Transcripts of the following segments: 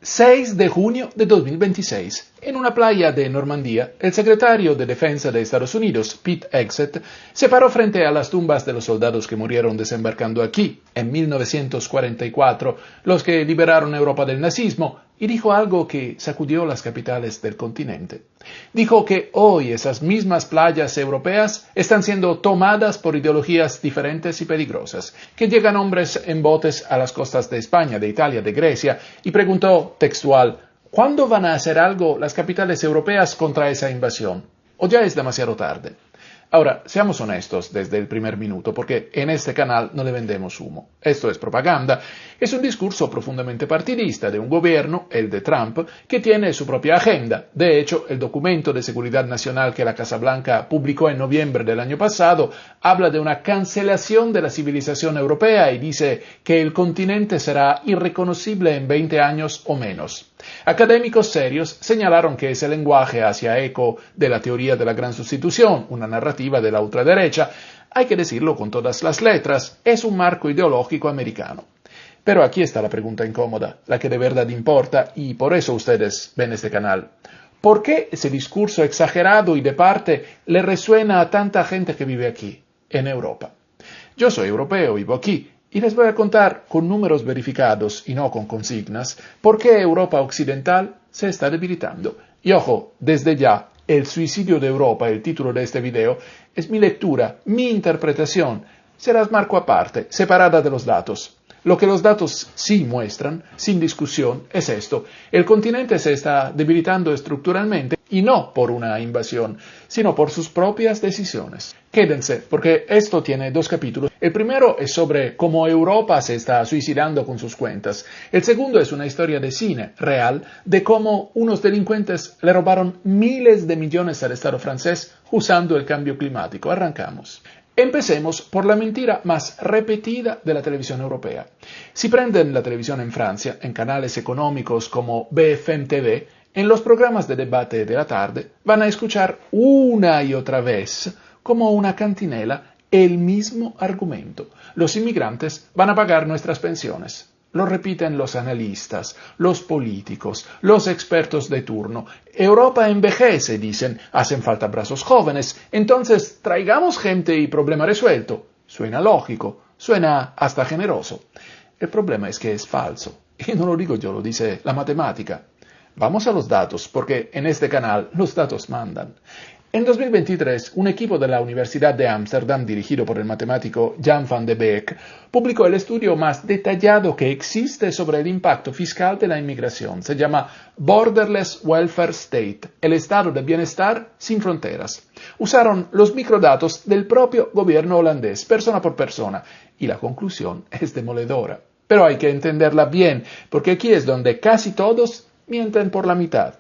6 de junio de 2026. En una playa de Normandía, el secretario de Defensa de Estados Unidos, Pete Hegseth, se paró frente a las tumbas de los soldados que murieron desembarcando aquí, en 1944, los que liberaron Europa del nazismo, y dijo algo que sacudió las capitales del continente. Dijo que hoy esas mismas playas europeas están siendo tomadas por ideologías diferentes y peligrosas, que llegan hombres en botes a las costas de España, de Italia, de Grecia, y preguntó textual: ¿cuándo van a hacer algo las capitales europeas contra esa invasión? ¿O ya es demasiado tarde? Ahora, seamos honestos desde el primer minuto, porque en este canal no le vendemos humo. Esto es propaganda. Es un discurso profundamente partidista de un gobierno, el de Trump, que tiene su propia agenda. De hecho, el documento de seguridad nacional que la Casa Blanca publicó en noviembre del año pasado habla de una cancelación de la civilización europea y dice que el continente será irreconocible en 20 años o menos. Académicos serios señalaron que ese lenguaje hacía eco de la teoría de la gran sustitución, una narrativa de la ultraderecha. Hay que decirlo con todas las letras, es un marco ideológico americano. Pero aquí está la pregunta incómoda, la que de verdad importa, y por eso ustedes ven este canal. ¿Por qué ese discurso exagerado y de parte le resuena a tanta gente que vive aquí, en Europa? Yo soy europeo, vivo aquí, y les voy a contar con números verificados y no con consignas por qué Europa occidental se está debilitando. Y ojo, desde ya, el suicidio de Europa, el título de este video, es mi lectura, mi interpretación. Se las marco aparte, separada de los datos. Lo que los datos sí muestran, sin discusión, es esto. El continente se está debilitando estructuralmente y no por una invasión, sino por sus propias decisiones. Quédense, porque esto tiene dos capítulos. El primero es sobre cómo Europa se está suicidando con sus cuentas. El segundo es una historia de cine real de cómo unos delincuentes le robaron miles de millones al Estado francés usando el cambio climático. Arrancamos. Empecemos por la mentira más repetida de la televisión europea. Si prenden la televisión en Francia, en canales económicos como BFM TV, en los programas de debate de la tarde van a escuchar una y otra vez, como una cantinela, el mismo argumento. Los inmigrantes van a pagar nuestras pensiones. Lo repiten los analistas, los políticos, los expertos de turno. Europa envejece, dicen, hacen falta brazos jóvenes, entonces traigamos gente y problema resuelto. Suena lógico, suena hasta generoso. El problema es que es falso, y no lo digo yo, lo dice la matemática. Vamos a los datos, porque en este canal los datos mandan. En 2023, un equipo de la Universidad de Ámsterdam, dirigido por el matemático Jan van de Beek, publicó el estudio más detallado que existe sobre el impacto fiscal de la inmigración. Se llama Borderless Welfare State, el estado de bienestar sin fronteras. Usaron los microdatos del propio gobierno holandés, persona por persona, y la conclusión es demoledora. Pero hay que entenderla bien, porque aquí es donde casi todos mienten por la mitad.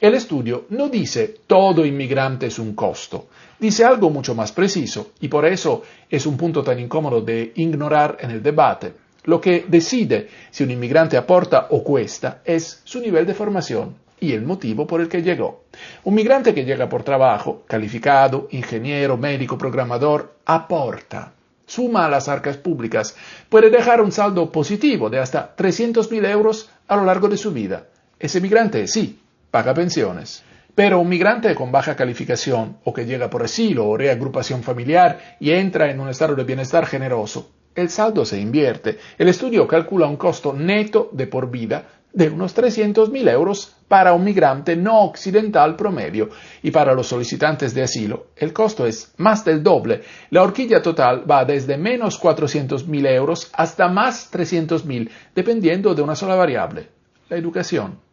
El estudio no dice todo inmigrante es un costo, dice algo mucho más preciso, y por eso es un punto tan incómodo de ignorar en el debate. Lo que decide si un inmigrante aporta o cuesta es su nivel de formación y el motivo por el que llegó. Un migrante que llega por trabajo, calificado, ingeniero, médico, programador, aporta. Suma a las arcas públicas, puede dejar un saldo positivo de hasta 300.000 euros a lo largo de su vida. Ese migrante, sí, paga pensiones. Pero un migrante con baja calificación o que llega por asilo o reagrupación familiar y entra en un estado de bienestar generoso, el saldo se invierte. El estudio calcula un costo neto de por vida de unos 300.000 euros para un migrante no occidental promedio, y para los solicitantes de asilo el costo es más del doble. La horquilla total va desde menos 400.000 euros hasta más 300.000, dependiendo de una sola variable: la educación.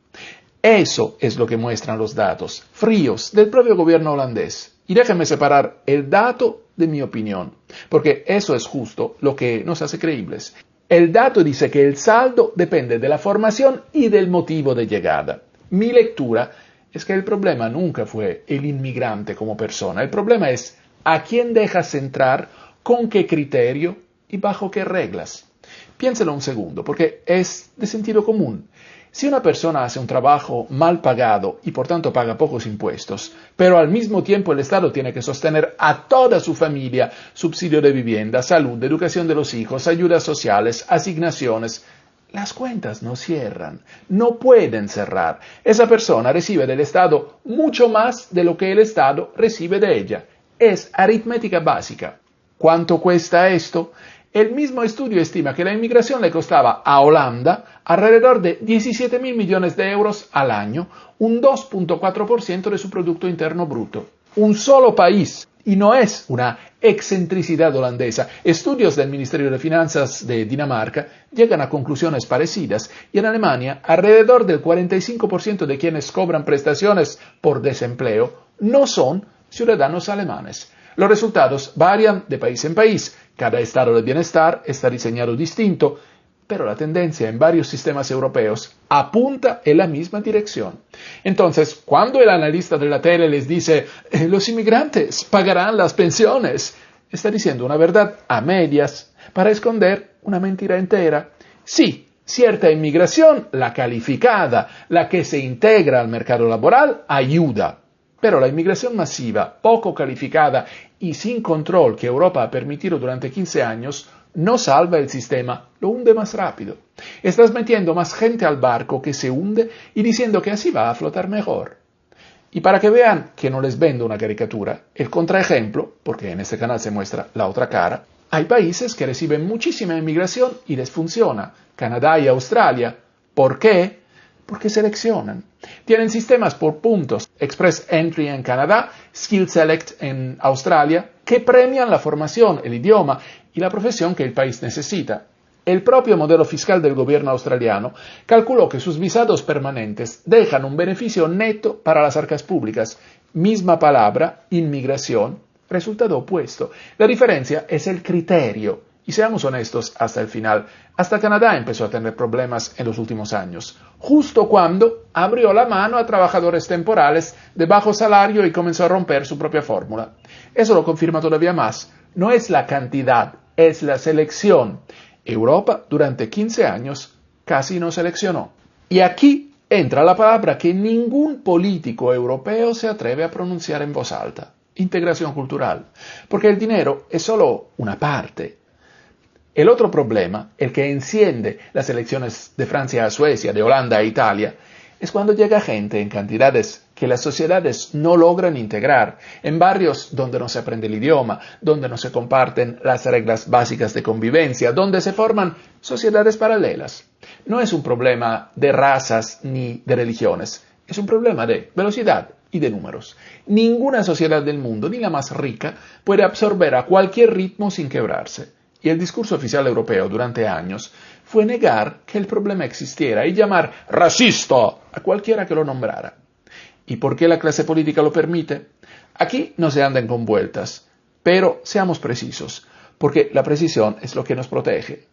Eso es lo que muestran los datos, fríos, del propio gobierno holandés. Y déjenme separar el dato de mi opinión, porque eso es justo lo que nos hace creíbles. El dato dice que el saldo depende de la formación y del motivo de llegada. Mi lectura es que el problema nunca fue el inmigrante como persona. El problema es a quién dejas entrar, con qué criterio y bajo qué reglas. Piénselo un segundo, porque es de sentido común. Si una persona hace un trabajo mal pagado y por tanto paga pocos impuestos, pero al mismo tiempo el Estado tiene que sostener a toda su familia, subsidio de vivienda, salud, educación de los hijos, ayudas sociales, asignaciones, las cuentas no cierran, no pueden cerrar. Esa persona recibe del Estado mucho más de lo que el Estado recibe de ella. Es aritmética básica. ¿Cuánto cuesta esto? El mismo estudio estima que la inmigración le costaba a Holanda alrededor de 17.000 millones de euros al año, un 2.4% de su Producto Interno Bruto. Un solo país. Y no es una excentricidad holandesa. Estudios del Ministerio de Finanzas de Dinamarca llegan a conclusiones parecidas y en Alemania alrededor del 45% de quienes cobran prestaciones por desempleo no son ciudadanos alemanes. Los resultados varían de país en país. Cada estado de bienestar está diseñado distinto, pero la tendencia en varios sistemas europeos apunta en la misma dirección. Entonces, cuando el analista de la tele les dice los inmigrantes pagarán las pensiones, está diciendo una verdad a medias para esconder una mentira entera. Sí, cierta inmigración, la calificada, la que se integra al mercado laboral, ayuda. Pero la inmigración masiva, poco calificada y sin control que Europa ha permitido durante 15 años, no salva el sistema, lo hunde más rápido. Estás metiendo más gente al barco que se hunde y diciendo que así va a flotar mejor. Y para que vean que no les vendo una caricatura, el contraejemplo, porque en este canal se muestra la otra cara, hay países que reciben muchísima inmigración y les funciona, Canadá y Australia. ¿Por qué? Porque seleccionan. Tienen sistemas por puntos, Express Entry en Canadá, Skill Select en Australia, que premian la formación, el idioma y la profesión que el país necesita. El propio modelo fiscal del gobierno australiano calculó que sus visados permanentes dejan un beneficio neto para las arcas públicas. Misma palabra, inmigración, resultado opuesto. La diferencia es el criterio. Y seamos honestos hasta el final, hasta Canadá empezó a tener problemas en los últimos años, justo cuando abrió la mano a trabajadores temporales de bajo salario y comenzó a romper su propia fórmula. Eso lo confirma todavía más. No es la cantidad, es la selección. Europa durante 15 años casi no seleccionó. Y aquí entra la palabra que ningún político europeo se atreve a pronunciar en voz alta: integración cultural. Porque el dinero es solo una parte. El otro problema, el que enciende las elecciones de Francia a Suecia, de Holanda a Italia, es cuando llega gente en cantidades que las sociedades no logran integrar, en barrios donde no se aprende el idioma, donde no se comparten las reglas básicas de convivencia, donde se forman sociedades paralelas. No es un problema de razas ni de religiones, es un problema de velocidad y de números. Ninguna sociedad del mundo, ni la más rica, puede absorber a cualquier ritmo sin quebrarse. Y el discurso oficial europeo durante años fue negar que el problema existiera y llamar racista a cualquiera que lo nombrara. ¿Y por qué la clase política lo permite? Aquí no se andan con vueltas, pero seamos precisos, porque la precisión es lo que nos protege.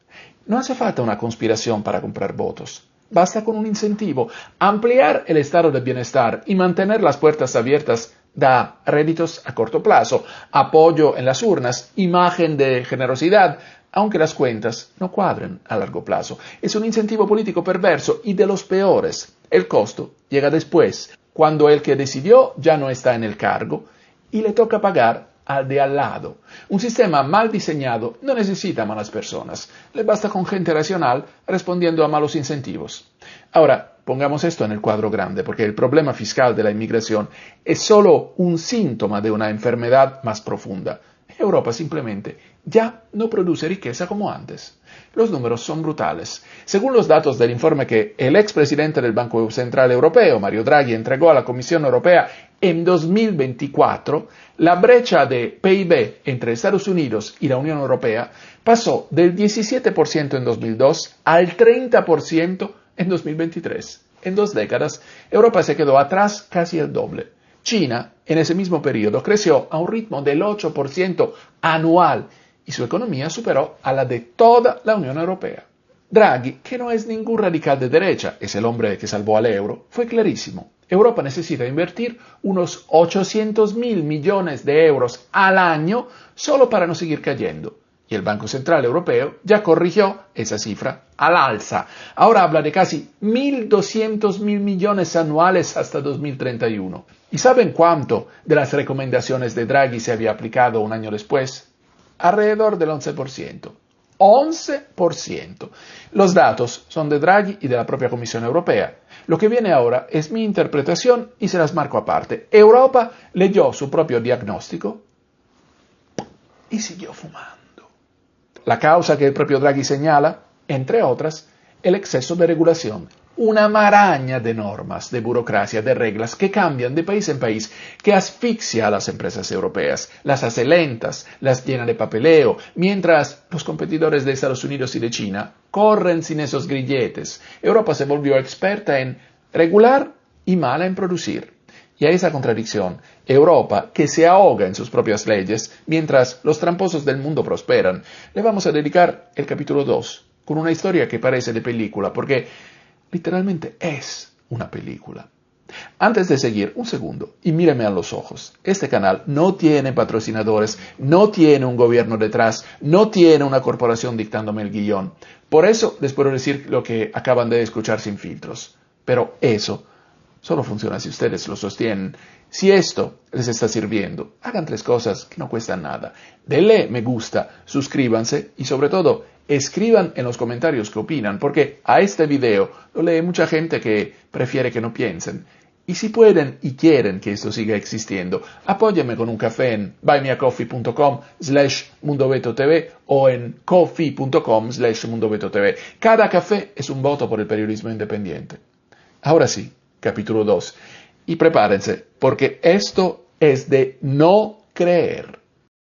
No hace falta una conspiración para comprar votos. Basta con un incentivo. Ampliar el estado de bienestar y mantener las puertas abiertas da réditos a corto plazo, apoyo en las urnas, imagen de generosidad, aunque las cuentas no cuadren a largo plazo. Es un incentivo político perverso y de los peores. El costo llega después, cuando el que decidió ya no está en el cargo y le toca pagar al de al lado. Un sistema mal diseñado no necesita malas personas, le basta con gente racional respondiendo a malos incentivos. Ahora, pongamos esto en el cuadro grande, porque el problema fiscal de la inmigración es solo un síntoma de una enfermedad más profunda. Europa simplemente ya no produce riqueza como antes. Los números son brutales. Según los datos del informe que el expresidente del Banco Central Europeo, Mario Draghi, entregó a la Comisión Europea en 2024, la brecha de PIB entre Estados Unidos y la Unión Europea pasó del 17% en 2002 al 30% en 2023. En 2 décadas, Europa se quedó atrás casi el doble. China, en ese mismo periodo, creció a un ritmo del 8% anual y su economía superó a la de toda la Unión Europea. Draghi, que no es ningún radical de derecha, es el hombre que salvó al euro, fue clarísimo. Europa necesita invertir unos 800.000 millones de euros al año solo para no seguir cayendo. Y el Banco Central Europeo ya corrigió esa cifra al alza. Ahora habla de casi 1.200.000 millones anuales hasta 2031. ¿Y saben cuánto de las recomendaciones de Draghi se había aplicado un año después? Alrededor del 11%. 11%. Los datos son de Draghi y de la propia Comisión Europea. Lo que viene ahora es mi interpretación y se las marco aparte. Europa leyó su propio diagnóstico y siguió fumando. La causa que el propio Draghi señala, entre otras, el exceso de regulación. Una maraña de normas, de burocracia, de reglas que cambian de país en país, que asfixia a las empresas europeas, las hace lentas, las llena de papeleo, mientras los competidores de Estados Unidos y de China corren sin esos grilletes. Europa se volvió experta en regular y mala en producir. Y a esa contradicción, Europa, que se ahoga en sus propias leyes, mientras los tramposos del mundo prosperan, le vamos a dedicar el capítulo 2, con una historia que parece de película, porque literalmente es una película. Antes de seguir, un segundo, y míreme a los ojos. Este canal no tiene patrocinadores, no tiene un gobierno detrás, no tiene una corporación dictándome el guión. Por eso les puedo decir lo que acaban de escuchar sin filtros. Pero eso solo funciona si ustedes lo sostienen. Si esto les está sirviendo, hagan 3 cosas que no cuestan nada. Denle me gusta, suscríbanse y sobre todo, escriban en los comentarios qué opinan, porque a este video lo lee mucha gente que prefiere que no piensen. Y si pueden y quieren que esto siga existiendo, apóyenme con un café en buymeacoffee.com/MundoBetoTV o en coffee.com/MundoBetoTV. Cada café es un voto por el periodismo independiente. Ahora sí, capítulo 2. Y prepárense, porque esto es de no creer.